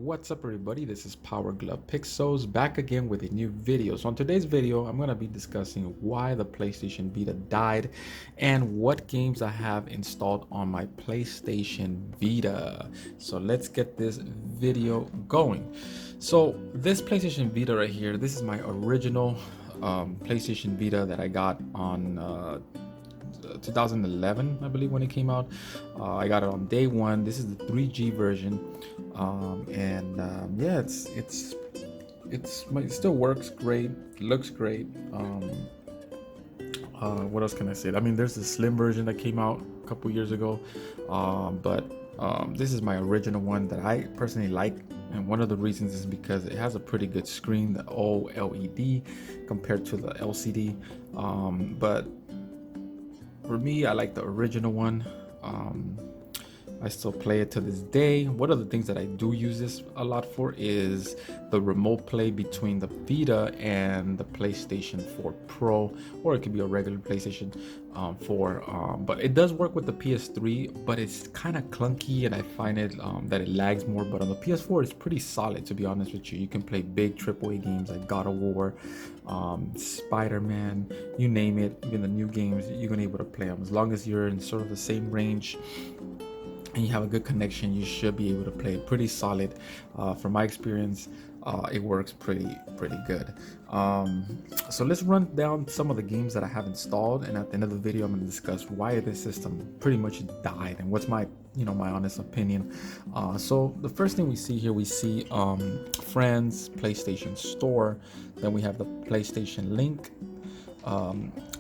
What's up everybody, this is Power Glove Pixels back again with a new video. So on today's video I'm going to be discussing why the PlayStation Vita died and what games I have installed on my PlayStation Vita. So let's get this video going. So this PlayStation Vita right here, this is my original PlayStation Vita that I got on 2011, I believe, when it came out. I got it on day one. This is the 3G version, yeah, it still works great, looks great. What else can I say? I mean, there's the slim version that came out a couple years ago, but this is my original one that I personally like. And one of the reasons is because it has a pretty good screen, the OLED compared to the LCD. But for me, I like the original one. I still play it to this day. One of the things that I do use this a lot for is the remote play between the Vita and the PlayStation 4 Pro, or it could be a regular PlayStation 4. But it does work with the PS3, but it's kind of clunky, and I find it that it lags more. But on the PS4, it's pretty solid, to be honest with you. You can play big AAA games like God of War, Spider-Man, you name it. Even the new games, you're gonna be able to play them as long as you're in sort of the same range and you have a good connection. You should be able to play pretty solid. From my experience, it works pretty good. So let's run down some of the games that I have installed, and at the end of the video I'm going to discuss why this system pretty much died and what's my my honest opinion. So the first thing we see here, we see Friends PlayStation Store. Then we have the PlayStation Link,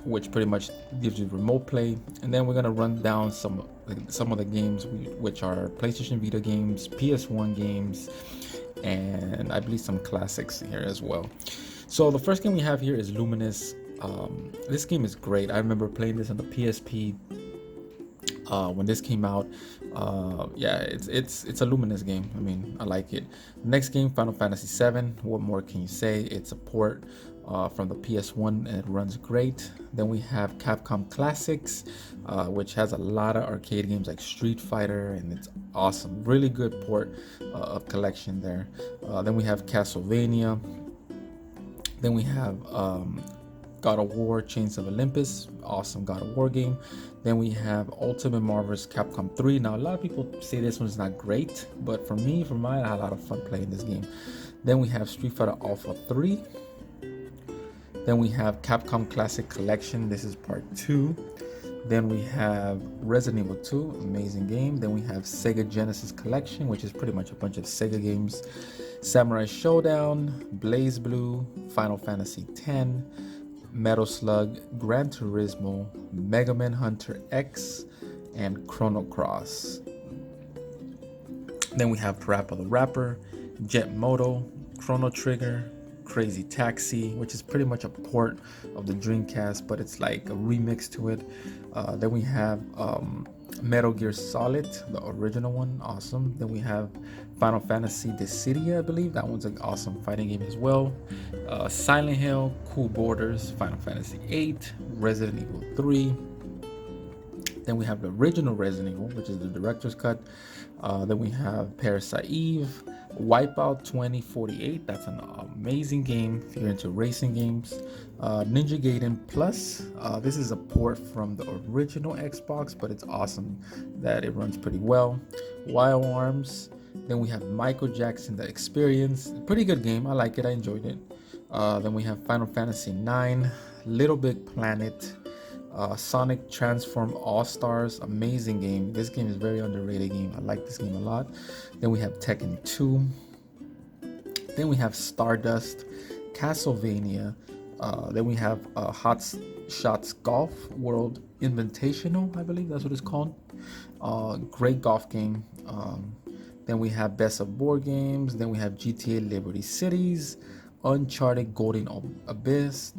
which pretty much gives you remote play. And then we're going to run down some of the games, which are PlayStation Vita games, PS1 games, and I believe some classics here as well. So the first game we have here is Luminous. This game is great. I remember playing this on the PSP when this came out. Yeah, it's a Luminous game. I mean, I like it. Next game, Final Fantasy VII. What more can you say? It's a port from the PS1, and it runs great. Then we have Capcom Classics, which has a lot of arcade games like Street Fighter, and it's awesome. Really good port of collection there. Then we have Castlevania. Then we have God of War, Chains of Olympus, awesome God of War game. Then we have Ultimate Marvel's Capcom 3. Now, a lot of people say this one's not great, but for mine, I had a lot of fun playing this game. Then we have Street Fighter Alpha 3. Then we have Capcom Classic Collection. This is part 2. Then we have Resident Evil 2, amazing game. Then we have Sega Genesis Collection, which is pretty much a bunch of Sega games. Samurai Showdown, Blaze Blue, Final Fantasy X, Metal Slug, Gran Turismo, Mega Man Hunter X, and Chrono Cross. Then we have Parappa the Rapper, Jet Moto, Chrono Trigger, Crazy Taxi, which is pretty much a port of the Dreamcast, but it's like a remix to it. Then we have Metal Gear Solid, the original one, awesome. Then we have Final Fantasy Dissidia, I believe. That one's an awesome fighting game as well. Silent Hill, Cool Borders, Final Fantasy VIII, Resident Evil 3. Then we have the original Resident Evil, which is the director's cut. Then we have Parasite Eve, Wipeout 2048. That's an amazing game if you're into racing games. Ninja Gaiden Plus. This is a port from the original Xbox, but it's awesome that it runs pretty well. Wild Arms. Then we have Michael Jackson The Experience. Pretty good game. I like it. I enjoyed it. Then we have Final Fantasy IX, Little Big Planet, Sonic Transform All Stars, amazing game. This game is a very underrated game. I like this game a lot. Then we have Tekken 2. Then we have Stardust, Castlevania. Then we have Hot Shots Golf World Invitational, I believe that's what it's called. Great golf game. Then we have Best of Board Games. Then we have GTA Liberty Cities, Uncharted Golden Abyss,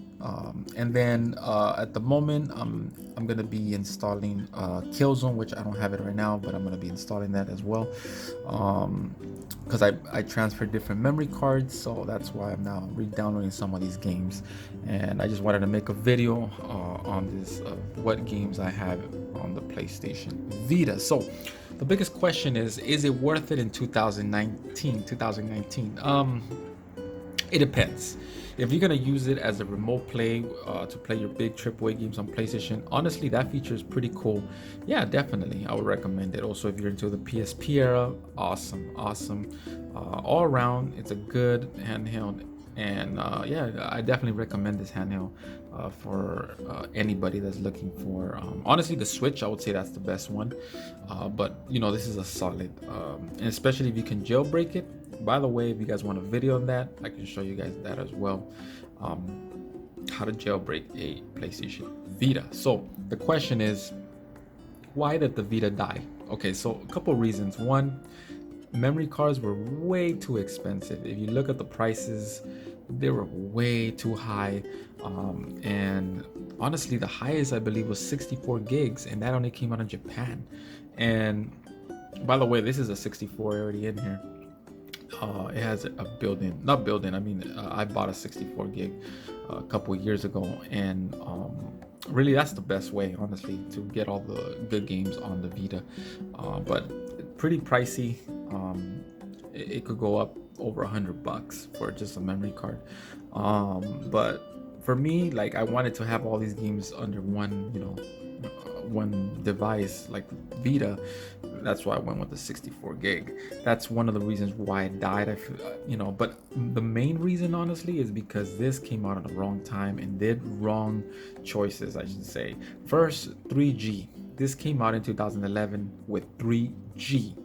and then at the moment I'm gonna be installing Killzone, which I don't have it right now, but I'm gonna be installing that as well, because I transferred different memory cards, so that's why I'm now re-downloading some of these games, and I just wanted to make a video on this what games I have on the PlayStation Vita. So the biggest question is it worth it in 2019? It depends. If you're gonna use it as a remote play to play your big AAA games on PlayStation, honestly, that feature is pretty cool. Yeah, definitely, I would recommend it. Also, if you're into the PSP era, awesome, awesome. All around, it's a good handheld, and yeah, I definitely recommend this handheld for anybody that's looking for. Honestly, the Switch, I would say that's the best one, but you know, this is a solid, and especially if you can jailbreak it. By the way, if you guys want a video on that, I can show you guys that as well. How to jailbreak a PlayStation Vita. So the question is, why did the Vita die? Okay, so a couple reasons. One, memory cards were way too expensive. If you look at the prices, they were way too high. And honestly, the highest I believe was 64 gigs, and that only came out in Japan. And by the way, this is a 64 already in here. It has a built-in, not built-in, I mean, I bought a 64 gig a couple of years ago, and really that's the best way, honestly, to get all the good games on the Vita. But pretty pricey. It could go up over $100 for just a memory card. But for me, like, I wanted to have all these games under one, one device like Vita. That's why I went with the 64 gig. That's one of the reasons why it died. But the main reason, honestly, is because this came out at the wrong time and did wrong choices, I should say. First, 3G. This came out in 2011 with 3G.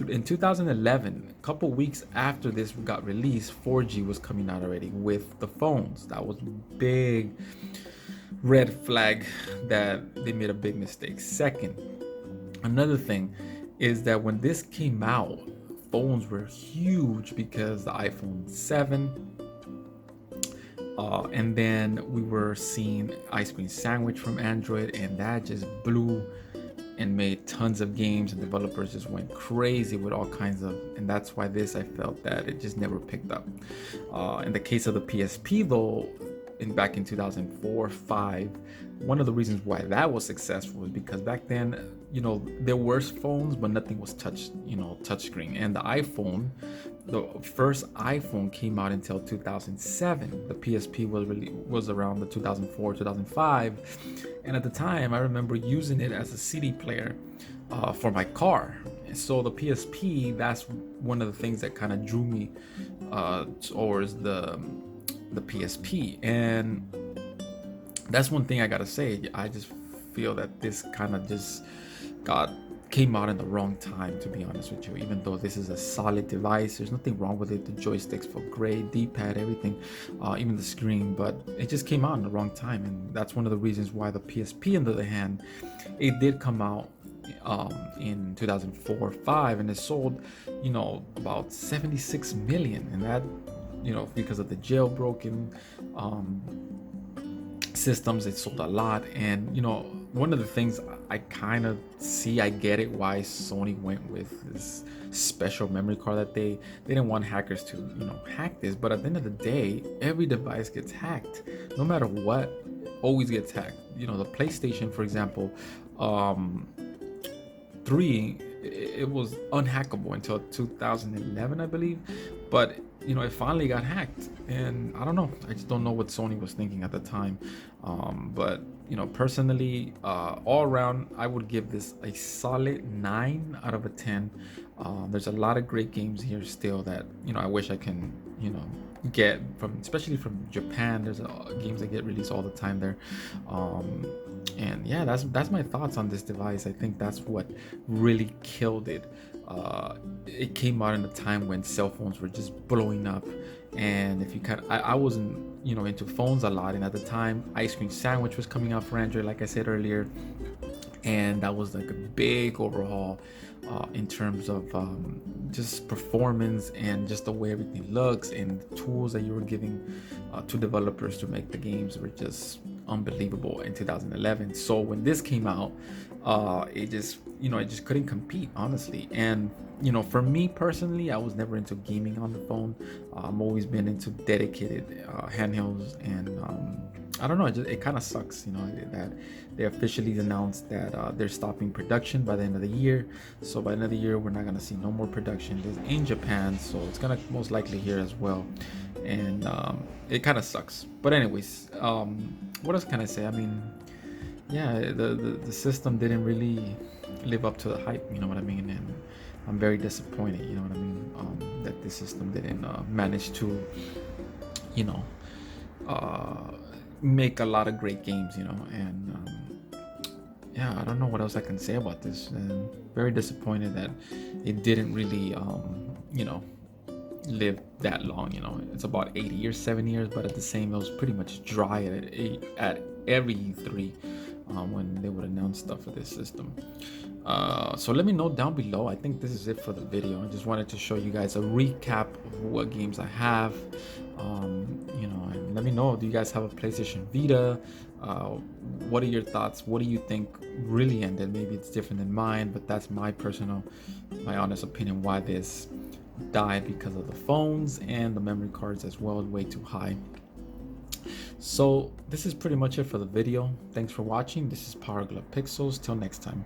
In 2011, a couple weeks after this got released, 4G was coming out already with the phones. That was big red flag that they made a big mistake. Second, another thing is that when this came out, phones were huge because the iPhone 7, and then we were seeing Ice Cream Sandwich from Android, and that just blew and made tons of games, and developers just went crazy with all kinds of, and that's why this, I felt that it just never picked up. In the case of the PSP though, back in 2004-5, one of the reasons why that was successful is because back then, there were phones, but nothing was touchscreen. And the first iPhone came out until 2007. The PSP was around the 2004, 2005, and at the time, I remember using it as a CD player for my car. So the PSP, that's one of the things that kind of drew me towards the PSP, and that's one thing I gotta say. I just feel that this kind of just came out in the wrong time, to be honest with you. Even though this is a solid device, there's nothing wrong with it. The joysticks feel great, D-pad, everything, even the screen, but it just came out in the wrong time, and that's one of the reasons why the PSP, on the other hand, it did come out in 2004-5, and it sold about 76 million, and that because of the jailbroken systems, it sold a lot. And one of the things I kind of see, I get it why Sony went with this special memory card, that they didn't want hackers to hack this. But at the end of the day, every device gets hacked, no matter what, always gets hacked. The PlayStation, for example, 3, it was unhackable until 2011, I believe, but it finally got hacked, and I don't know, I just don't know what Sony was thinking at the time. But personally, all around, I would give this a solid 9 out of a 10. There's a lot of great games here still that I wish I can get from, especially from Japan. There's games that get released all the time there. And yeah, that's my thoughts on this device. I think that's what really killed it. It came out in a time when cell phones were just blowing up, and if you I wasn't into phones a lot, and at the time Ice Cream Sandwich was coming out for Android, like I said earlier, and that was like a big overhaul in terms of just performance and just the way everything looks, and the tools that you were giving to developers to make the games were just unbelievable in 2011. So when this came out, it just, it just couldn't compete, honestly. And for me personally, I was never into gaming on the phone. I'm always been into dedicated handhelds, and I don't know, it kind of sucks, that they officially announced that they're stopping production by the end of the year. So by the end of the year, we're not gonna see no more production in Japan. So it's gonna most likely here as well, and it kind of sucks. But anyways, what else can I say? I mean, yeah, the system didn't really live up to the hype. You know what I mean? And I'm very disappointed. You know what I mean? That the system didn't manage to, you know, uh, make a lot of great games. And yeah, I don't know what else I can say about this. And very disappointed that it didn't really, live that long. It's about 8 years, 7 years, but at the same, it was pretty much dry at every E3 when they would announce stuff for this system. So let me know down below. I think this is it for the video. I just wanted to show you guys a recap of what games I have. And let me know, do you guys have a PlayStation Vita? What are your thoughts? What do you think really ended? Maybe it's different than mine, but that's my honest opinion why this died, because of the phones and the memory cards as well, way too high. So this is pretty much it for the video. Thanks for watching. This is Power Glove Pixels. Till next time.